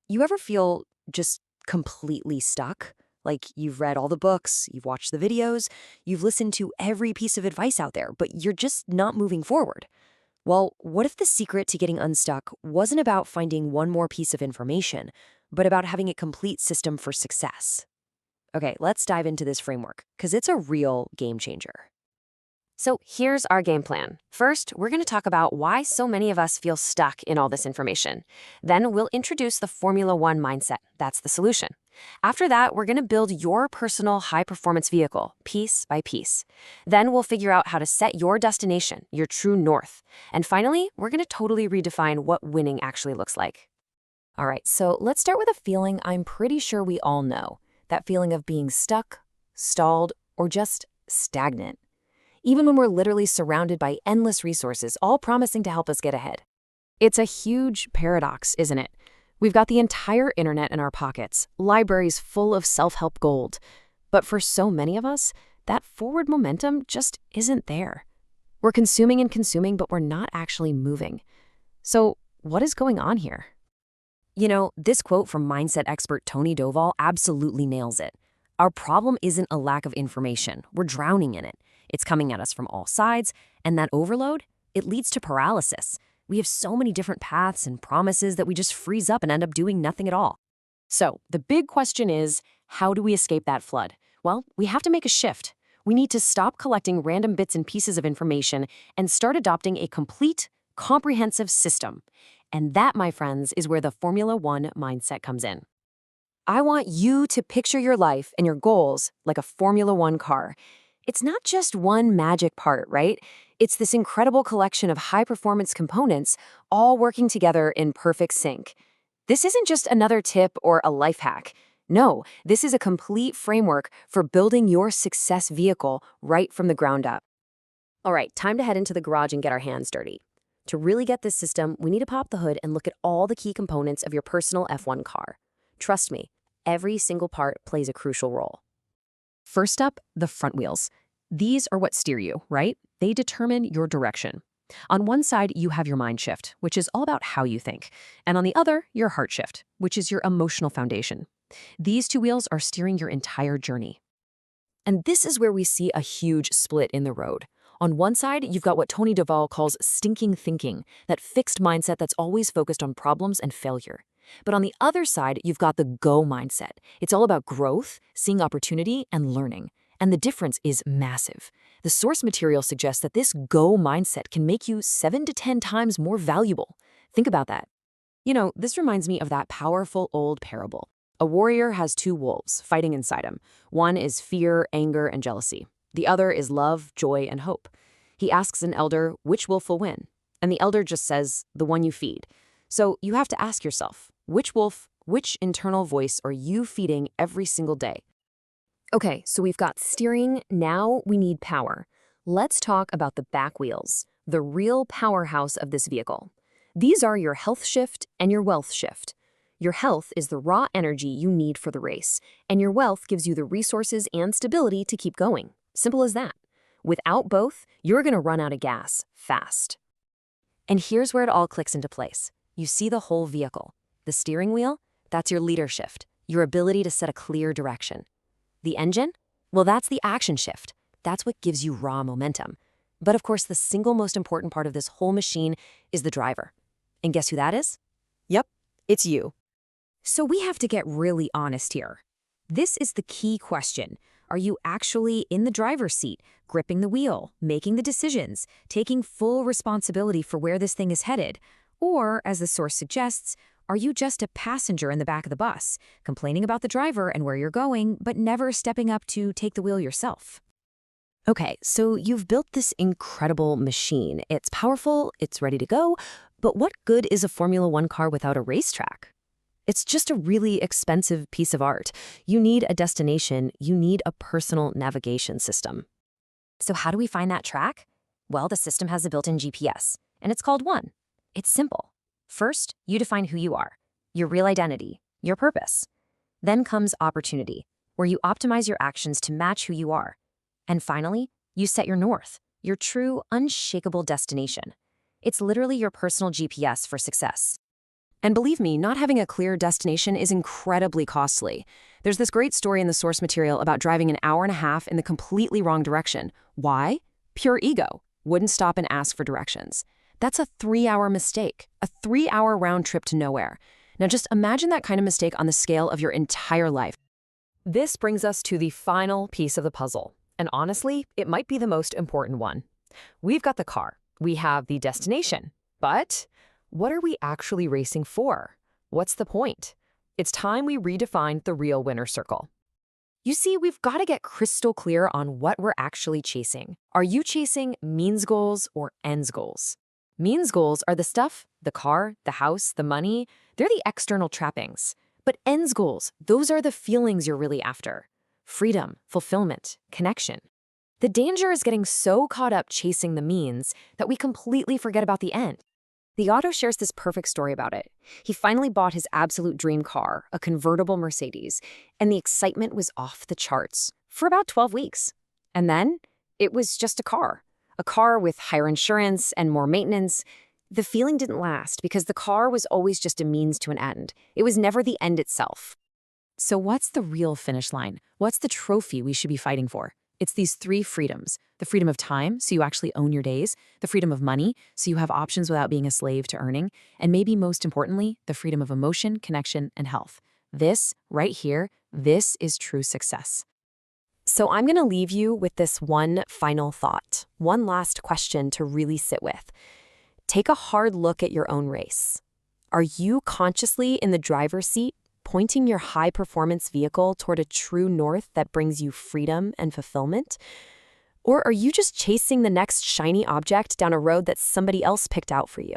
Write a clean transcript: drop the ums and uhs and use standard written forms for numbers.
You ever feel just completely stuck? Like you've read all the books, you've watched the videos, you've listened to every piece of advice out there, but you're just not moving forward. Well, what if the secret to getting unstuck wasn't about finding one more piece of information, but about having a complete system for success? Okay, let's dive into this framework, because it's a real game changer. So here's our game plan. First, we're going to talk about why so many of us feel stuck in all this information. Then we'll introduce the Formula One mindset. That's the solution. After that, we're going to build your personal high-performance vehicle, piece by piece. Then we'll figure out how to set your destination, your true north. And finally, we're going to totally redefine what winning actually looks like. All right, so let's start with a feeling I'm pretty sure we all know. That feeling of being stuck, stalled, or just stagnant. Even when we're literally surrounded by endless resources, all promising to help us get ahead. It's a huge paradox, isn't it? We've got the entire internet in our pockets, libraries full of self-help gold. But for so many of us, that forward momentum just isn't there. We're consuming and consuming, but we're not actually moving. So what is going on here? You know, this quote from mindset expert Tony Dovale absolutely nails it. Our problem isn't a lack of information. We're drowning in it. It's coming at us from all sides, and that overload, it leads to paralysis. We have so many different paths and promises that we just freeze up and end up doing nothing at all. So the big question is, how do we escape that flood? Well, we have to make a shift. We need to stop collecting random bits and pieces of information and start adopting a complete, comprehensive system. And that, my friends, is where the Formula One mindset comes in. I want you to picture your life and your goals like a Formula One car. It's not just one magic part, right? It's this incredible collection of high-performance components all working together in perfect sync. This isn't just another tip or a life hack. No, this is a complete framework for building your success vehicle right from the ground up. All right, time to head into the garage and get our hands dirty. To really get this system, we need to pop the hood and look at all the key components of your personal F1 car. Trust me, every single part plays a crucial role. First up, the front wheels. These are what steer you, right? They determine your direction. On one side, you have your mind shift, which is all about how you think. And on the other, your heart shift, which is your emotional foundation. These two wheels are steering your entire journey. And this is where we see a huge split in the road. On one side, you've got what Tony Dovale calls stinking thinking, that fixed mindset that's always focused on problems and failure. But on the other side, you've got the go mindset. It's all about growth, seeing opportunity, and learning. And the difference is massive. The source material suggests that this go mindset can make you 7 to 10 times more valuable. Think about that. You know, this reminds me of that powerful old parable. A warrior has two wolves fighting inside him. One is fear, anger, and jealousy. The other is love, joy, and hope. He asks an elder, which wolf will win? And the elder just says, the one you feed. So you have to ask yourself, which wolf, which internal voice are you feeding every single day? Okay, so we've got steering, now we need power. Let's talk about the back wheels, the real powerhouse of this vehicle. These are your health shift and your wealth shift. Your health is the raw energy you need for the race, and your wealth gives you the resources and stability to keep going. Simple as that. Without both, you're going to run out of gas fast. And here's where it all clicks into place. You see the whole vehicle. The steering wheel, that's your leader shift, your ability to set a clear direction. The engine? Well, that's the action shift. That's what gives you raw momentum. But of course, the single most important part of this whole machine is the driver. And guess who that is? Yep, it's you. So we have to get really honest here. This is the key question. Are you actually in the driver's seat, gripping the wheel, making the decisions, taking full responsibility for where this thing is headed? Or, as the source suggests, are you just a passenger in the back of the bus, complaining about the driver and where you're going, but never stepping up to take the wheel yourself? Okay, so you've built this incredible machine. It's powerful, it's ready to go, but what good is a Formula One car without a racetrack? It's just a really expensive piece of art. You need a destination, you need a personal navigation system. So how do we find that track? Well, the system has a built-in GPS, and it's called One. It's simple. First, you define who you are, your real identity, your purpose. Then comes opportunity, where you optimize your actions to match who you are. And finally, you set your north, your true, unshakable destination. It's literally your personal GPS for success. And believe me, not having a clear destination is incredibly costly. There's this great story in the source material about driving an hour and a half in the completely wrong direction. Why? Pure ego. Wouldn't stop and ask for directions. That's a 3-hour mistake, a 3-hour round trip to nowhere. Now just imagine that kind of mistake on the scale of your entire life. This brings us to the final piece of the puzzle. And honestly, it might be the most important one. We've got the car. We have the destination. But what are we actually racing for? What's the point? It's time we redefined the real winner circle. You see, we've got to get crystal clear on what we're actually chasing. Are you chasing means goals or ends goals? Means goals are the stuff, the car, the house, the money, they're the external trappings. But ends goals, those are the feelings you're really after. Freedom, fulfillment, connection. The danger is getting so caught up chasing the means that we completely forget about the end. The author shares this perfect story about it. He finally bought his absolute dream car, a convertible Mercedes, and the excitement was off the charts for about 12 weeks. And then it was just a car with higher insurance and more maintenance. The feeling didn't last because the car was always just a means to an end. It was never the end itself. So what's the real finish line? What's the trophy we should be fighting for? It's these 3 freedoms. The freedom of time, so you actually own your days. The freedom of money, so you have options without being a slave to earning. And maybe most importantly, the freedom of emotion, connection, and health. This, right here, this is true success. So I'm going to leave you with this one final thought, one last question to really sit with. Take a hard look at your own race. Are you consciously in the driver's seat, pointing your high-performance vehicle toward a true north that brings you freedom and fulfillment? Or are you just chasing the next shiny object down a road that somebody else picked out for you?